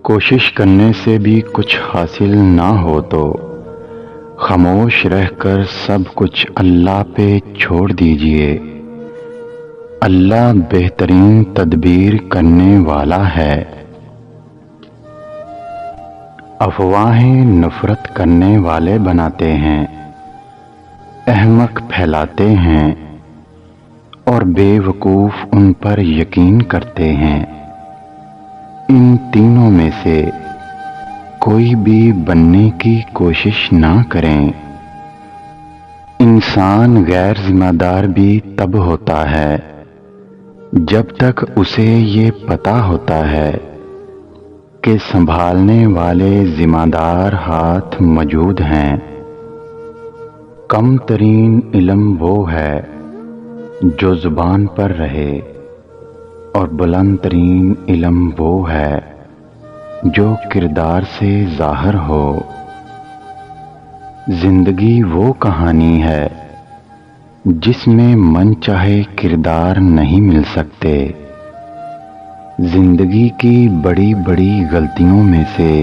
کوشش کرنے سے بھی کچھ حاصل نہ ہو تو خاموش رہ کر سب کچھ اللہ پہ چھوڑ دیجئے۔ اللہ بہترین تدبیر کرنے والا ہے۔ افواہیں نفرت کرنے والے بناتے ہیں، احمق پھیلاتے ہیں اور بے وقوف ان پر یقین کرتے ہیں۔ ان تینوں میں سے کوئی بھی بننے کی کوشش نہ کریں۔ انسان غیر ذمہ دار بھی تب ہوتا ہے جب تک اسے یہ پتہ ہوتا ہے کہ سنبھالنے والے ذمہ دار ہاتھ موجود ہیں۔ کم ترین علم وہ ہے جو زبان پر رہے، اور بلند ترین علم وہ ہے جو کردار سے ظاہر ہو۔ زندگی وہ کہانی ہے جس میں من چاہے کردار نہیں مل سکتے۔ زندگی کی بڑی بڑی غلطیوں میں سے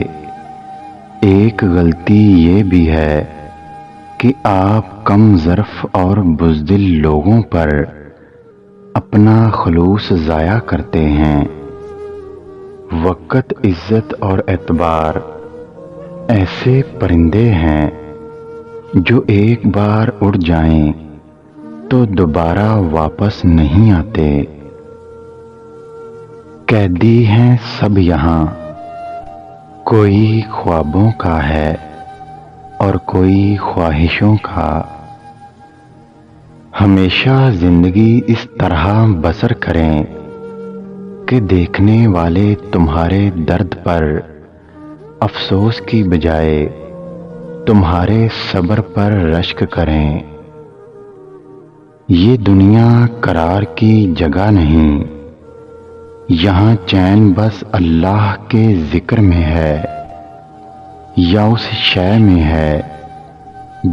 ایک غلطی یہ بھی ہے کہ آپ کم ظرف اور بزدل لوگوں پر اپنا خلوص ضائع کرتے ہیں۔ وقت، عزت اور اعتبار ایسے پرندے ہیں جو ایک بار اڑ جائیں تو دوبارہ واپس نہیں آتے۔ قیدی ہیں سب یہاں، کوئی خوابوں کا ہے اور کوئی خواہشوں کا۔ ہمیشہ زندگی اس طرح بسر کریں کہ دیکھنے والے تمہارے درد پر افسوس کی بجائے تمہارے صبر پر رشک کریں۔ یہ دنیا قرار کی جگہ نہیں، یہاں چین بس اللہ کے ذکر میں ہے یا اس شے میں ہے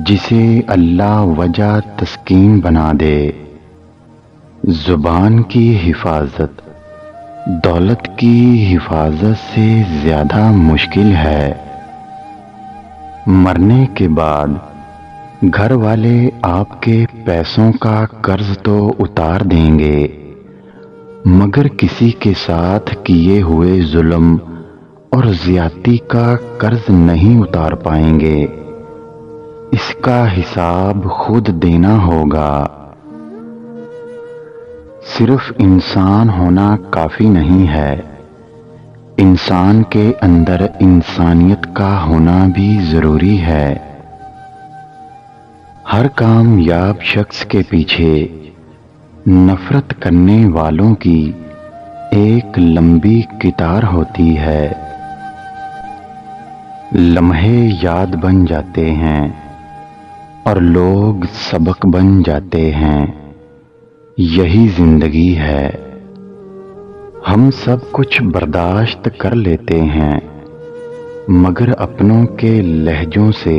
جسے اللہ وجہ تسکین بنا دے۔ زبان کی حفاظت دولت کی حفاظت سے زیادہ مشکل ہے۔ مرنے کے بعد گھر والے آپ کے پیسوں کا قرض تو اتار دیں گے، مگر کسی کے ساتھ کیے ہوئے ظلم اور زیادتی کا قرض نہیں اتار پائیں گے۔ اس کا حساب خود دینا ہوگا۔ صرف انسان ہونا کافی نہیں ہے، انسان کے اندر انسانیت کا ہونا بھی ضروری ہے۔ ہر کامیاب شخص کے پیچھے نفرت کرنے والوں کی ایک لمبی قطار ہوتی ہے۔ لمحے یاد بن جاتے ہیں اور لوگ سبق بن جاتے ہیں، یہی زندگی ہے۔ ہم سب کچھ برداشت کر لیتے ہیں، مگر اپنوں کے لہجوں سے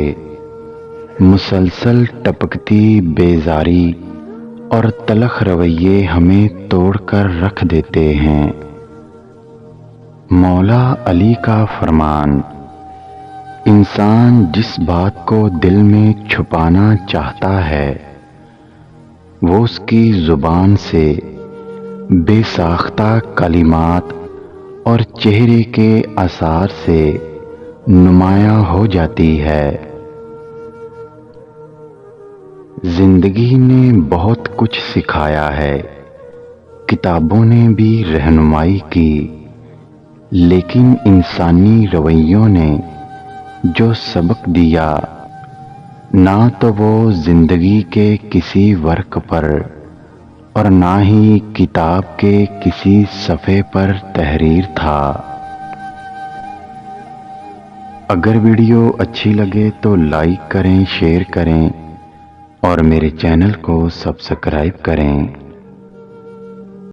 مسلسل ٹپکتی بیزاری اور تلخ رویے ہمیں توڑ کر رکھ دیتے ہیں۔ مولا علی کا فرمان، انسان جس بات کو دل میں چھپانا چاہتا ہے وہ اس کی زبان سے بے ساختہ کلمات اور چہرے کے آثار سے نمایاں ہو جاتی ہے۔ زندگی نے بہت کچھ سکھایا ہے، کتابوں نے بھی رہنمائی کی، لیکن انسانی رویوں نے جو سبق دیا نہ تو وہ زندگی کے کسی ورق پر اور نہ ہی کتاب کے کسی صفحے پر تحریر تھا۔ اگر ویڈیو اچھی لگے تو لائک کریں، شیئر کریں اور میرے چینل کو سبسکرائب کریں۔